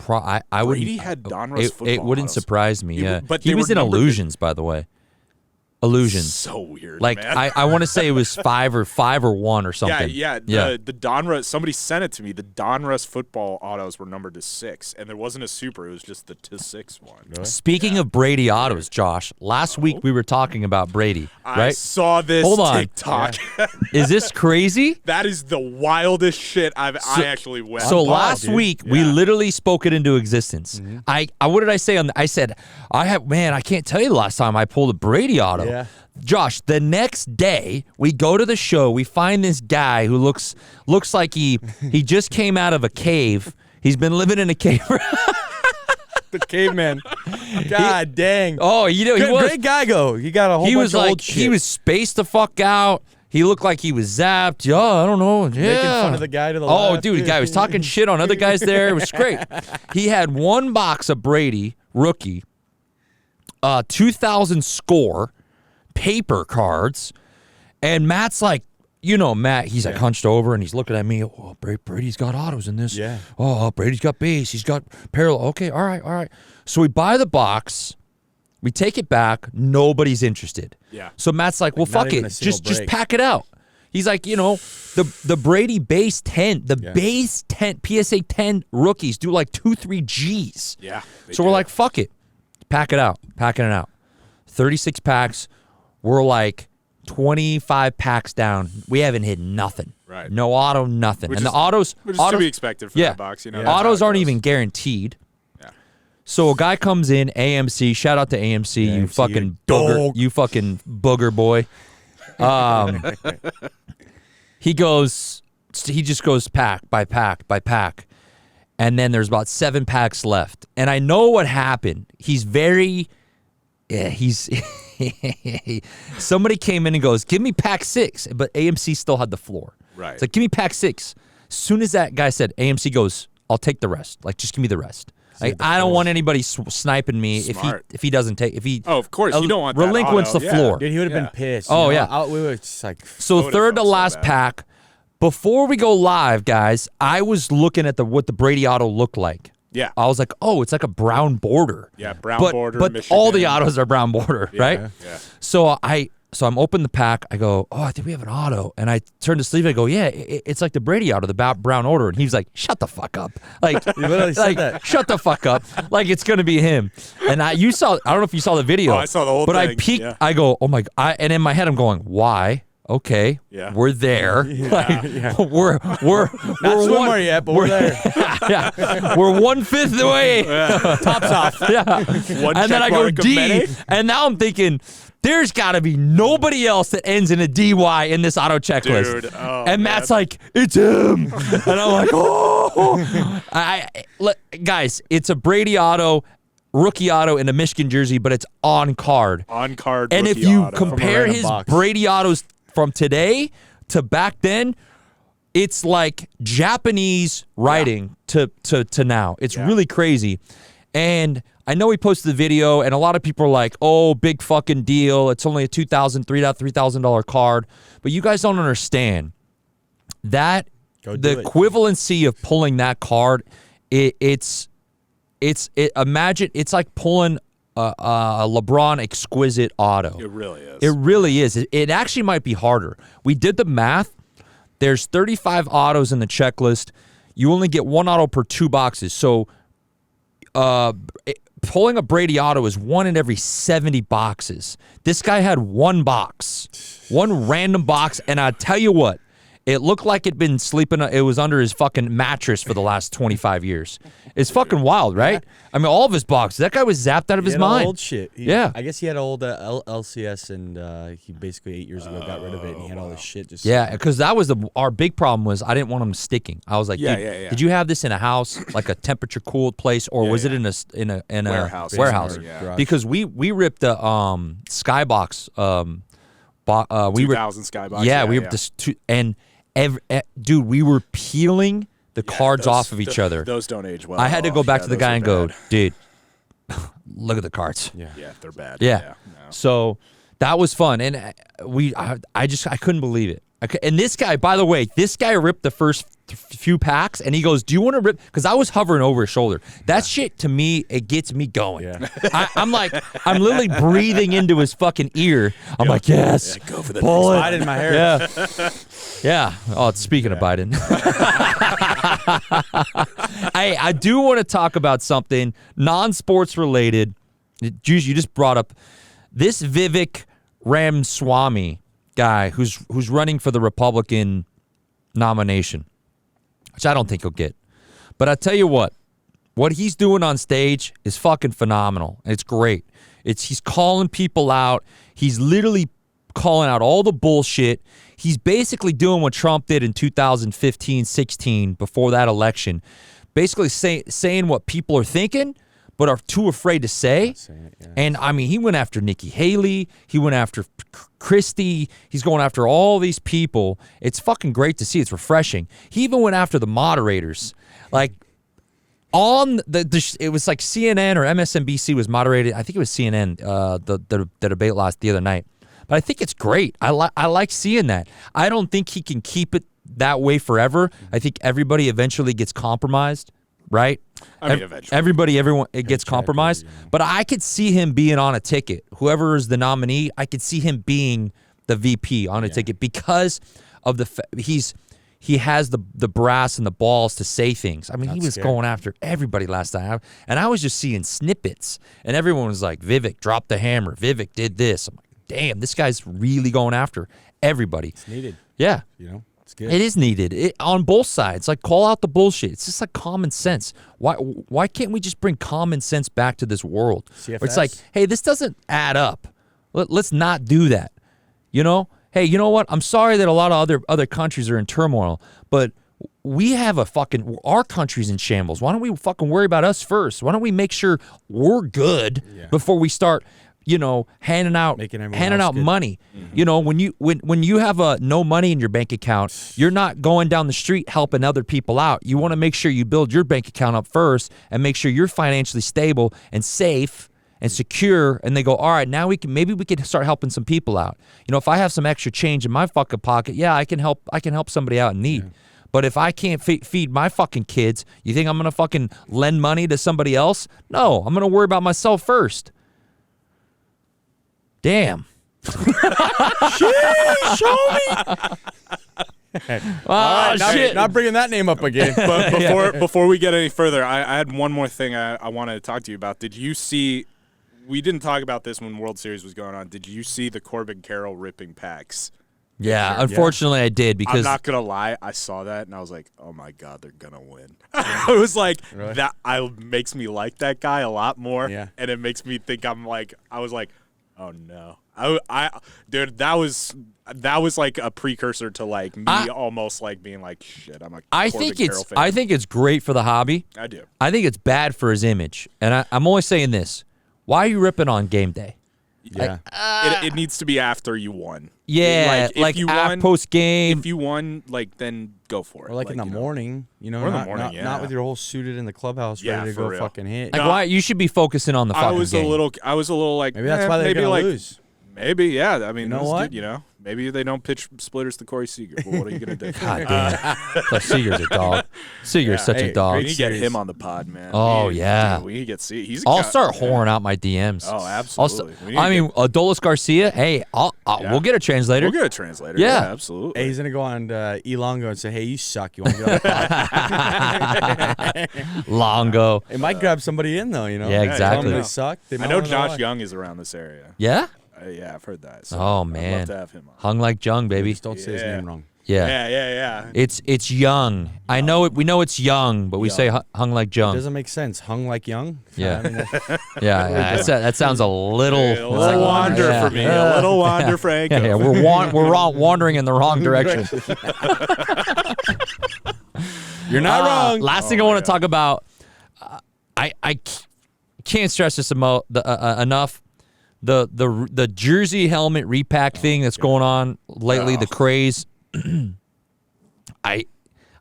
I would. Brady had Donruss football It wouldn't autos. surprise me. It- Yeah, but he they was were in numbered- Illusions, by the way. Illusions. So weird. Like man. I want to say it was 5 or 1 or something. Yeah. The Donruss. Somebody sent it to me. The Donruss football autos were numbered to 6, and there wasn't a super. It was just the to 6 one. Speaking of Brady autos, Josh, last week we were talking about Brady, I right? saw this Hold on. TikTok. Is this crazy? That is the wildest shit I actually went. So I'm last dude. week we Yeah. literally spoke it into existence. Mm-hmm. I what did I say on? I said I can't tell you the last time I pulled a Brady auto. Yeah. Josh, the next day we go to the show. We find this guy who looks like he just came out of a cave. He's been living in a cave. The caveman. God dang. Oh, you know he Good, was. great guy, go. He got a whole He bunch was of like old shit. he was spaced the fuck out. He looked like he was zapped. Yeah, I don't know. Yeah. Making fun of the guy to the Oh, left. dude, the guy was talking shit on other guys there. It was great. He had one box of Brady, rookie, 2,000 score, paper cards, and Matt's like, Matt, he's like hunched over and he's looking at me. Oh, Brady's got autos in this. Yeah. Oh, Brady's got base. He's got parallel. Okay, all right. So we buy the box. We take it back. Nobody's interested. Yeah. So Matt's like, well, not fuck even it. a single Just break. pack it out. He's like, the Brady base 10, base 10, PSA 10 rookies do like 2-3 Gs. Yeah. they So we're do. like, fuck it. Pack it out. Packing it out. 36 packs. We're like 25 packs down. We haven't hit nothing. Right. No auto, nothing. Which and is- the autos, which is to autos be expected for yeah. that box. That's how Autos it aren't goes. even guaranteed. Yeah. So a guy comes in, AMC. Shout out to AMC, you AMC, fucking you booger, dog. you fucking booger boy. He just goes pack by pack by pack, and then there's about 7 packs left. And I know what happened. He's somebody came in and goes, give me pack 6, but AMC still had the floor. Right. It's like, give me pack 6. As soon as that guy said, AMC goes, I'll take the rest. Like, just give me the rest. Like, I don't want anybody sniping me Smart. if he doesn't take, if he Oh, of course. You don't want that relinquish auto. the Yeah. floor. Dude, he would have Yeah. been pissed. Oh, yeah. We were just like, So would've third to felt so last bad. pack. Before we go live, guys, I was looking at what the Brady auto looked like. Yeah. I was like, oh, it's like a brown border. Yeah, brown but, border, But Michigan. all the autos are brown border, right? Yeah. So I'm opening the pack. I go, oh, I think we have an auto. And I turn to Steve. I go, yeah, it's like the Brady auto, the brown order. And he was like, shut the fuck up. Like, literally said that. shut the fuck up. Like it's gonna be him. And I don't know if you saw the video. Oh, I saw the whole but I thing, peeked. yeah. I go, oh my god. And in my head, I'm going, why? Okay, Yeah. we're there. Like, we're not we're swimmer yet, but we're there. yeah, we're 1/5 the way. Tops off. Yeah. One And then I go check mark of D, many. and now I'm thinking, there's got to be nobody else that ends in a DY in this auto checklist. Dude, oh, and Matt's like, it's him. And I'm like, oh. Guys, it's a Brady auto, rookie auto in a Michigan jersey, but it's on card. On card. And if rookie you auto. compare random his box. Brady autos from today to back then, it's like Japanese writing to now. It's really crazy. And I know he posted the video, and a lot of people are like, oh, big fucking deal. It's only a $3,000 card. But you guys don't understand that Go the do it. equivalency of pulling that card, imagine it's like pulling a LeBron exquisite auto. It really is. It really is. It actually might be harder. We did the math. There's 35 autos in the checklist. You only get 1 auto per 2 boxes. So pulling a Brady auto is 1 in every 70 boxes. This guy had 1 box, 1 random box. And I tell you what, it looked like it'd been sleeping. It was under his fucking mattress for the last 25 years. It's fucking wild, right? I mean, all of his boxes. That guy was zapped out of He his had mind. old shit. Yeah. I guess he had old LCS, and he basically 8 years ago got rid of it, and he had all this shit. Just Yeah, because that was our big problem was I didn't want them sticking. I was like, Yeah, dude, yeah. did you have this in a house, like a temperature cooled place, or was it in a Warehouse. warehouse? Yeah. Because we ripped the skybox. We ripped 2000 skybox. yeah, we ripped this dude, we were peeling the cards those- off of each other. Those don't age well. I had to at go all. back Yeah, to the those guy are and go, bad. dude, look at the cards. Yeah. Yeah, they're bad. Yeah. no. So that was fun, and I couldn't believe it. And this guy, by the way, ripped the first few packs, and he goes, "Do you want to rip?" Because I was hovering over his shoulder. That shit to me, it gets me going. Yeah. I'm literally breathing into his fucking ear. I'm like, yes, Go for the pull it. Biden in my hair. Yeah. Yeah. Oh, speaking of Biden. I do want to talk about something non-sports related. Juice, you just brought up this Vivek Ramaswamy guy who's running for the Republican nomination, which I don't think he'll get. But I tell you what he's doing on stage is fucking phenomenal. It's great. He's calling people out. He's literally calling out all the bullshit. He's basically doing what Trump did in 2015, 16 before that election. Basically saying what people are thinking, but are too afraid to say. Say it, yeah. And I mean, he went after Nikki Haley. He went after Christie. He's going after all these people. It's fucking great to see. It's refreshing. He even went after the moderators. Like, on it was like CNN or MSNBC was moderated. I think it was CNN, the debate the other night. But I think it's great. I like seeing that. I don't think he can keep it that way forever. I think everybody eventually gets compromised, right? I mean, eventually. Everyone, it gets compromised. But I could see him being on a ticket. Whoever is the nominee, I could see him being the VP on a ticket because of he has the brass and the balls to say things. I mean, he was going after everybody last time. And I was just seeing snippets. And everyone was like, Vivek dropped the hammer. Vivek did this. I'm like, damn, this guy's really going after everybody. It's needed. Yeah. You know, it's good. It is needed on both sides. Like, call out the bullshit. It's just like common sense. Why can't we just bring common sense back to this world? Where it's like, hey, this doesn't add up. Let's not do that. You know? Hey, you know what? I'm sorry that a lot of other countries are in turmoil, but we have our country's in shambles. Why don't we fucking worry about us first? Why don't we make sure we're good before we start, handing out money? Mm-hmm. You know, when you have no money in your bank account, you're not going down the street helping other people out. You want to make sure you build your bank account up first and make sure you're financially stable and safe and secure, and they go, all right, now we can start helping some people out. You know, if I have some extra change in my fucking pocket, I can help somebody out in need. Yeah. But if I can't feed my fucking kids, you think I'm gonna fucking lend money to somebody else? No, I'm gonna worry about myself first. Damn. Jeez, show me. Shit. Not bringing that name up again. But before we get any further, I had one more thing I wanted to talk to you about. Did you see? We didn't talk about this when World Series was going on. Did you see the Corbin Carroll ripping packs? Yeah, unfortunately I did because I'm not gonna lie, I saw that and I was like, oh my god, they're gonna win. I was like, that makes me like that guy a lot more, and it makes me think I was like, oh no, dude, that was like a precursor to like me almost like being like, shit, I'm a Corbin Carroll fan. I think it's great for the hobby. I do. I think it's bad for his image, and I'm only saying this: why are you ripping on game day? Yeah, it needs to be after you won. Yeah, like you won post game. If you won, then go for it. Or in the morning, or in the morning, not with your whole suited in the clubhouse ready to go real. Fucking hit. Like why you should be focusing on the fucking game. I was a little like maybe that's why they're gonna lose. Maybe, yeah. I mean, you know what? Good, maybe they don't pitch splitters to Corey Seager. But what are you gonna do? God damn, Seager's a dog. Seager's such a dog. We need to get him on the pod, man. Oh yeah, we need to get see. I'll start whoring out my DMs. Oh, absolutely. Adolis Garcia. Hey, we'll get a translator. We'll get a translator. Yeah, absolutely. Hey, he's gonna go on Elongo and say, "Hey, you suck. You want to get on the pod?" Longo. It might grab somebody in though. Yeah, exactly. They suck. I know Josh Young is around this area. Yeah. Yeah, I've heard that. So oh man, I'd love to have him on. Hung like Jung, baby. Just don't say his name wrong. Yeah. It's Young. I know it. We know it's Young, but we say hung like Jung. It doesn't make sense. Hung like Young. Yeah. That sounds a little. A little wander for me. A little wander, Franco. Yeah. We're all wandering in the wrong direction. You're not wrong. Last thing I want to talk about. I can't stress this enough. The jersey helmet repack thing that's going on lately, the craze. I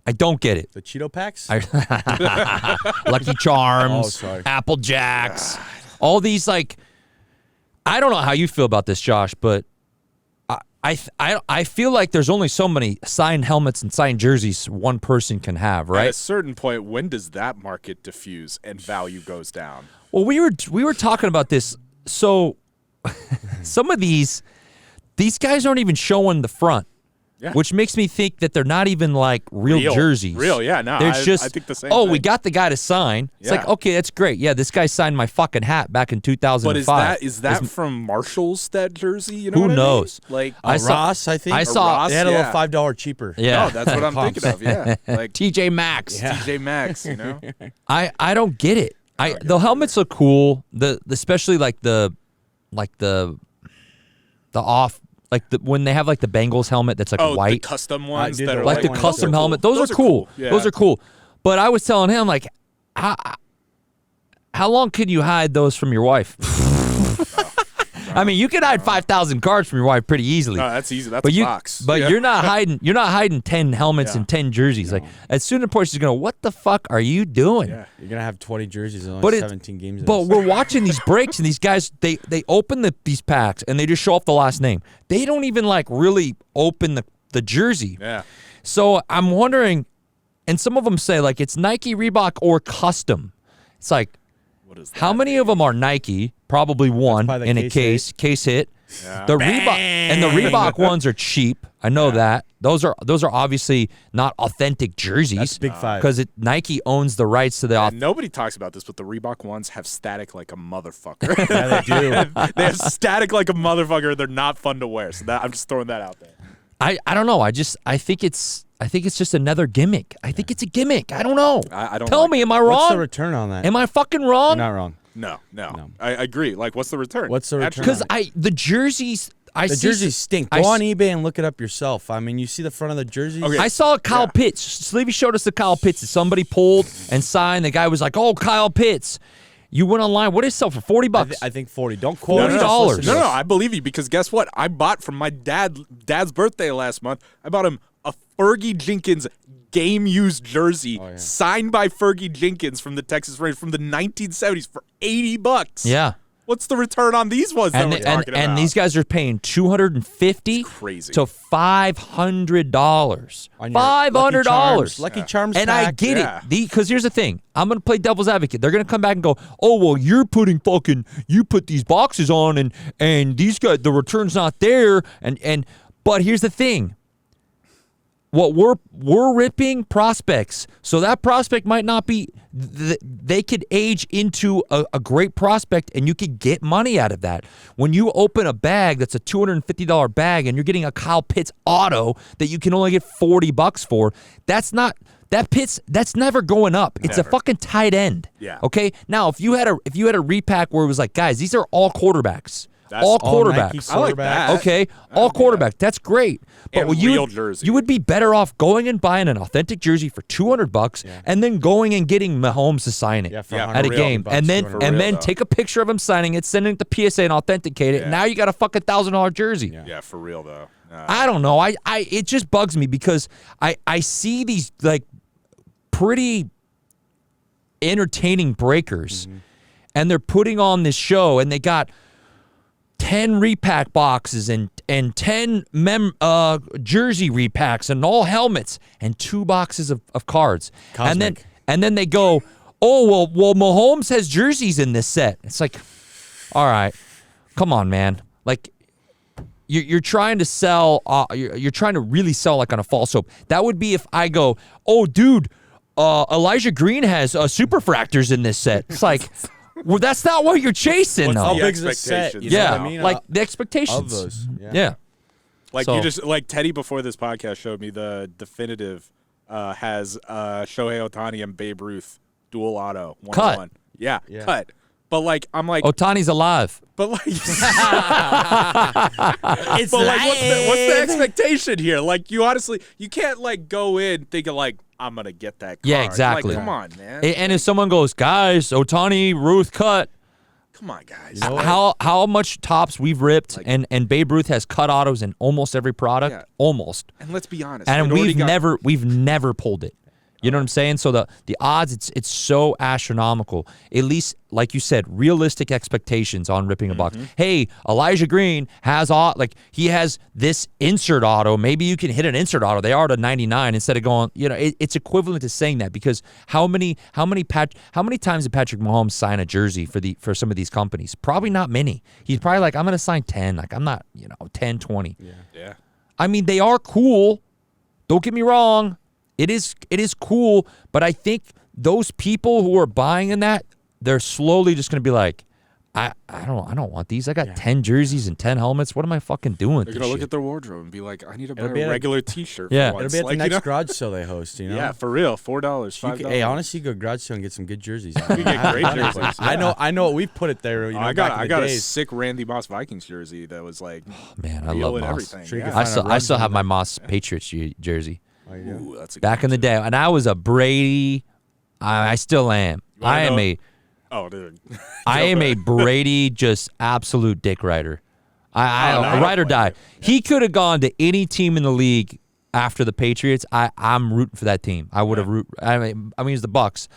don't get it. The Cheeto packs? Lucky Charms, Apple Jacks, all these I don't know how you feel about this, Josh, but I feel like there's only so many signed helmets and signed jerseys one person can have, right? At a certain point, when does that market diffuse and value goes down? Well, we were talking about this. So some of these guys aren't even showing the front, which makes me think that they're not even like real jerseys. Yeah, no. There's I think the same thing. we got the guy to sign. It's like, okay, that's great. Yeah, this guy signed my fucking hat back in 2005. But is that from Marshall's, that jersey? You know who knows? Like Ross, I think. I saw Ross, they had a little $5 cheaper. Yeah, no, that's what I'm thinking of. Yeah, like TJ Maxx. TJ Maxx. You know, I don't get it. The helmets look cool. Especially like the off. Like when they have like the Bengals helmet that's like white, the custom ones that are like the custom helmet. Those are cool. Yeah. Those are cool. But I was telling him like, how long can you hide those from your wife? I mean, you can hide 5,000 cards from your wife pretty easily. No, that's easy. That's But a you, box. but Yeah. you're not hiding. You're not hiding 10 helmets Yeah. and 10 jerseys. Like as soon as she's gonna, what the fuck are you doing? Yeah. You're gonna have 20 jerseys and But only it- 17 games. in But this. we're watching these breaks, and these guys they open these packs and they just show off the last name. They don't even like really open the jersey. Yeah. So I'm wondering, and some of them say like it's Nike, Reebok, or custom. It's like What is that? how many of them are Nike? Probably one probably in the a case case hit. Yeah. The Reebok and the Reebok ones are cheap. I know that. Those are obviously not authentic jerseys. That's Big Five. Because Nike owns the rights to the And nobody talks about this, but the Reebok ones have static like a motherfucker. Yeah, they do. They have static like a motherfucker. They're not fun to wear. So I'm just throwing that out there. I don't know. I think it's just another gimmick. I think it's a gimmick. I don't know. I don't Tell like me, it. am I What's wrong? the return on that? Am I fucking You're wrong? not wrong. No. I agree. Like, what's the return? What's the return? Because the jerseys. The jerseys stink. Go on eBay and look it up yourself. I mean, you see the front of the jerseys. Okay. I saw Kyle Pitts. Sleevey showed us the Kyle Pitts that somebody pulled and signed. The guy was like, "Oh, Kyle Pitts." You went online. What did it sell for? $40. I think 40. Don't quote $40. us, just listen to No, us. I believe you because guess what? I bought from my dad's birthday last month. I bought him a Fergie Jenkins game-used jersey signed by Fergie Jenkins from the Texas Rangers from the 1970s for $80. Yeah. What's the return on these ones that And, we're talking about? and these guys are paying $250 crazy. to $500. On your $500. Lucky Charms And I pack. get Yeah. it. Because here's the thing. I'm going to play devil's advocate. They're going to come back and go, oh, well, you put these boxes on and these guys, the return's not there. But here's the thing. What we're ripping prospects, so that prospect might not be. They could age into a great prospect, and you could get money out of that. When you open a bag that's a $250 bag, and you're getting a Kyle Pitts auto that you can only get $40 for, that's never going up. It's a Never. fucking tight end. Yeah. Okay. Now, if you had a repack where it was like, guys, these are all quarterbacks. That's all all Nike quarterbacks. I like quarterbacks. that. Okay, all quarterback. That's great. But And what you real jersey. you would be better off going and buying an authentic jersey for $200 and then going and getting Mahomes to sign it Yeah, for Yeah, at a real, game, and then $200. and real, then though. take a picture of him signing it, send it to PSA and authenticate it. Yeah. Now you got a fucking $1,000 jersey. Yeah, for real though. I don't know. I it just bugs me because I see these like pretty entertaining breakers, and they're putting on this show, and they got 10 repack boxes and 10 jersey repacks and all helmets and 2 boxes of cards. Cosmic. And then they go, oh well Mahomes has jerseys in this set. It's like, all right, come on, man. Like you're trying to sell you're trying to really sell like on a false hope. That would be if I go, oh dude, Elijah Green has superfractors in this set. It's like, well, that's not what you're chasing, What's though. How the big's the set? expectations? You know Yeah, what I mean? like the expectations of those. Yeah. Like So- you just like Teddy before this podcast showed me the definitive has Shohei Ohtani and Babe Ruth dual auto 1-1. Cut. Yeah, Yeah. cut. But like I'm like, Otani's alive. but like, It's but like, what's the expectation here? Like you honestly, you can't like go in thinking like I'm gonna get that card. Yeah, Like, exactly. come on, man. And if someone goes, guys, Otani, Ruth cut, Come on, guys. know what? how much tops we've ripped, and Babe Ruth has cut autos in almost every product, Yeah. almost. And let's be honest. And it already we've never pulled it. You know what I'm saying? So the odds, it's so astronomical. At least, like you said, realistic expectations on ripping a box. Hey, Elijah Green has he has this insert auto. Maybe you can hit an insert auto. They are to 99 instead of going. It's equivalent to saying that because how many times did Patrick Mahomes sign a jersey for some of these companies? Probably not many. He's probably like, I'm going to sign 10. Like I'm not 10, 20. Yeah. I mean, they are cool. Don't get me wrong. It is cool, but I think those people who are buying in that, they're slowly just going to be like, I don't want these. I got 10 jerseys and 10 helmets. What am I fucking doing? They're gonna look at their wardrobe and be like, I need to buy be a at a- regular T-shirt. Yeah. for It'll once. be at the Like, next garage sale they host, you know? Yeah, for real. $4, You $5. could- hey, honestly, go to garage sale and get some good jerseys. You get great jerseys. I know. We put it there. You know, I back in got the a days. sick Randy Moss Vikings jersey that was like Man, I real love and Moss. everything. Sure you yeah. can I find a still run have from my that. Moss Patriots jersey. Ooh, that's a Back good in the day, and I was a Brady. I still am. wanna I am know- a Oh, dude. I am a Brady just absolute dick rider. I ride or die. He could have gone to any team in the league after the Patriots. I'm rooting for that team. I would have I mean, it's the Bucks.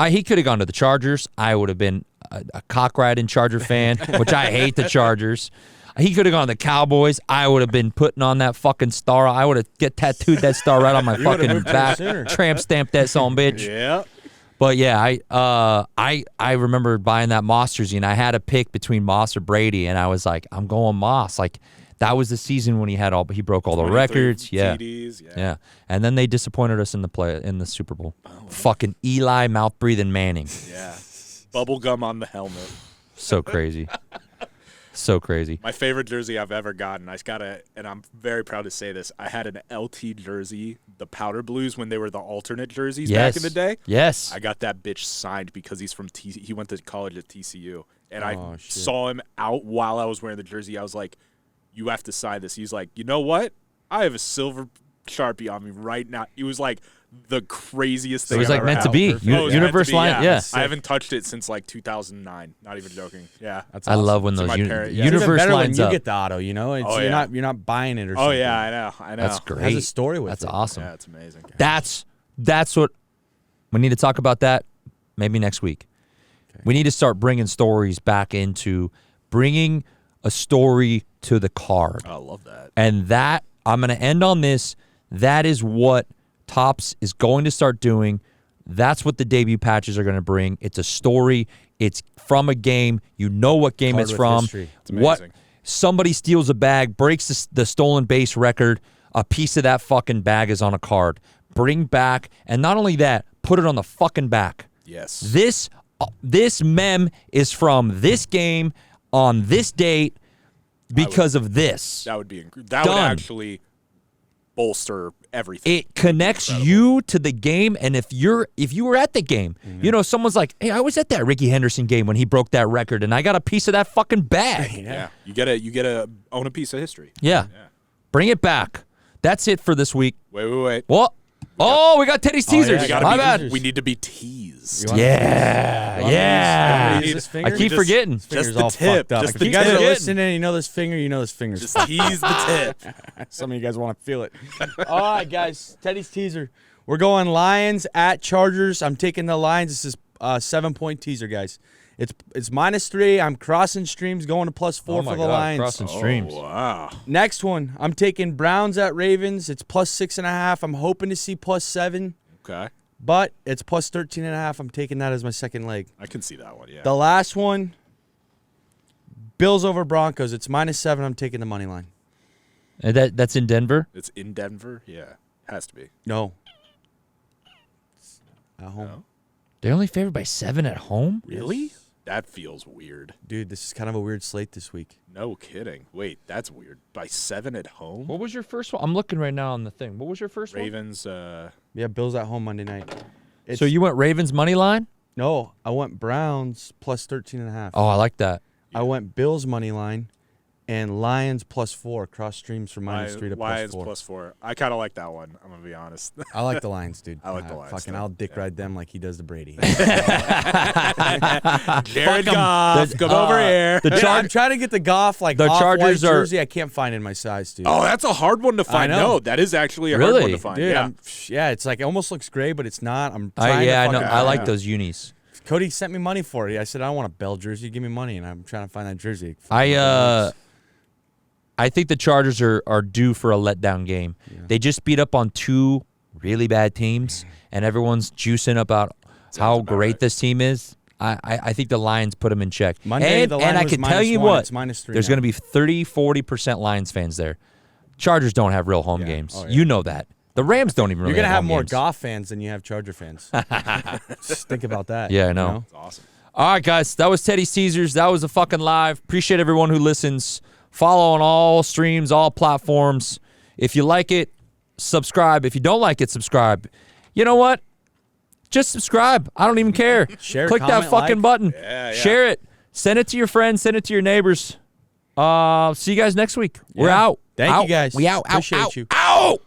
He could have gone to the Chargers. I would have been a cock riding Charger fan, which I hate the Chargers. He could have gone to the Cowboys. I would have been putting on that fucking star. I would have tattooed that star right on my fucking back. Tramp stamped that son bitch. Yeah. But yeah, I remember buying that Moss jersey, and I had a pick between Moss or Brady, and I was like, I'm going Moss. Like that was the season when he broke all the records. Yeah. TDs, Yeah. And then they disappointed us in the Super Bowl. Fucking Eli mouth breathing Manning. Yeah. Bubble gum on the helmet. So crazy. So crazy. My favorite jersey I've ever gotten. And I'm very proud to say this. I had an LT jersey, the powder blues when they were the alternate jerseys back in the day. Yes. I got that bitch signed because he's from he went to college at TCU, and I shit. saw him out while I was wearing the jersey. I was like, "You have to sign this." He's like, "You know what? I have a silver Sharpie on me right now." He was like the craziest thing. It was I've like ever meant to had. be. Oh, it was meant to Universe be, line. Yeah. I haven't touched it since like 2009. Not even joking. Yeah. That's I awesome. love when So those my parent- yeah. It's even universe better when lines you up. get the auto. You know, it's, Oh, you're yeah. not buying it or Oh something. yeah, I know. That's It great. has a story with That's it. awesome. Yeah, it's amazing. That's what we need to talk about. That maybe next week. We need to start bringing stories back into bringing a story to the card. I love that. And that, I'm going to end on this. That is what Topps is going to start doing. That's what the debut patches are going to bring. It's a story. It's from a game. You know what game Card it's with from. history. It's What amazing. somebody steals a bag, breaks the stolen base record. A piece of that fucking bag is on a card. Bring back, and not only that, put it on the fucking back. Yes. This mem is from this game on this date because of this. That would be that would Done. actually bolster everything. It connects you to the game, and if you were at the game, you know, someone's like, "Hey, I was at that Ricky Henderson game when he broke that record, and I got a piece of that fucking bag." Yeah. You gotta own a piece of history. Yeah. Bring it back. That's it for this week. Wait. What? We got Teddy's teasers. yeah, My bad. We need to be teased. You want Yeah. to use this I finger? keep forgetting. This finger's Just the all tip, fucked up. just If the you guys tip. are listening, you know this finger. You know this finger's Just tease the tip. Some of you guys want to feel it. All right, guys. Teddy's teaser. We're going Lions at Chargers. I'm taking the Lions. This is 7-point teaser, guys. It's -3. I'm crossing streams, going to +4 for the Lions. Crossing streams. Oh, wow. Next one, I'm taking Browns at Ravens. It's +6.5. I'm hoping to see +7, Okay. but it's +13.5. I'm taking that as my second leg. I can see that one, yeah. The last one, Bills over Broncos. It's -7. I'm taking the money line. That's in Denver. It's in Denver? Yeah. Has to be. No. It's at home. No? They're only favored by 7 at home. Really? That feels weird. Dude, this is kind of a weird slate this week. No kidding. Wait, that's weird. By 7 at home? What was your first one? I'm looking right now on the thing. What was your first Ravens, Yeah, Bills at home Monday night. one? So you went Ravens money line? No, I went Browns +13.5. Oh, I like that. I went Bills money line and Lions +4. Cross streams from -3 to Lions +4. +4. I kind of like that one. I'm going to be honest. I like the Lions, dude. I like the Lions, Fucking, too. I'll dick ride them like he does the Brady. Jared Goff, come over here. The I'm trying to get the Goff The off-white Chargers are- jersey. I can't find in my size, dude. Oh, that's a hard one to find. know. No, that is actually a hard Really? one to find. dude, Yeah. yeah, it's like it almost looks gray, but it's not. I'm trying I to know. fucking I like yeah. those unis. Cody sent me money for it. I said I don't want a Bell jersey. Give me money, and I'm trying to find that jersey. I think the Chargers are due for a letdown game. They just beat up on 2 really bad teams, and everyone's juicing about how about great right. this team is. I think the Lions put them in check. Monday, and the line I was can tell you -1. what, It's -3 there's now. going to be 30-40% Lions fans there. Chargers don't have real home games. Oh, yeah. You know that. The Rams don't even really You're gonna have home more games. Goff fans than you have Charger fans. Just think about that. Yeah, I you know. It's awesome. All right, guys. That was Teddy's Teasers. That was a fucking live. Appreciate everyone who listens. Follow on all streams, all platforms. If you like it, subscribe. If you don't like it, subscribe. You know what? Just subscribe. I don't even care. Share, Click that comment, fucking like. button. Yeah. Share it. Send it to your friends. Send it to your neighbors. See you guys next week. We're Yeah. out. Thank Out. you, guys. We out. Appreciate out. you. Out.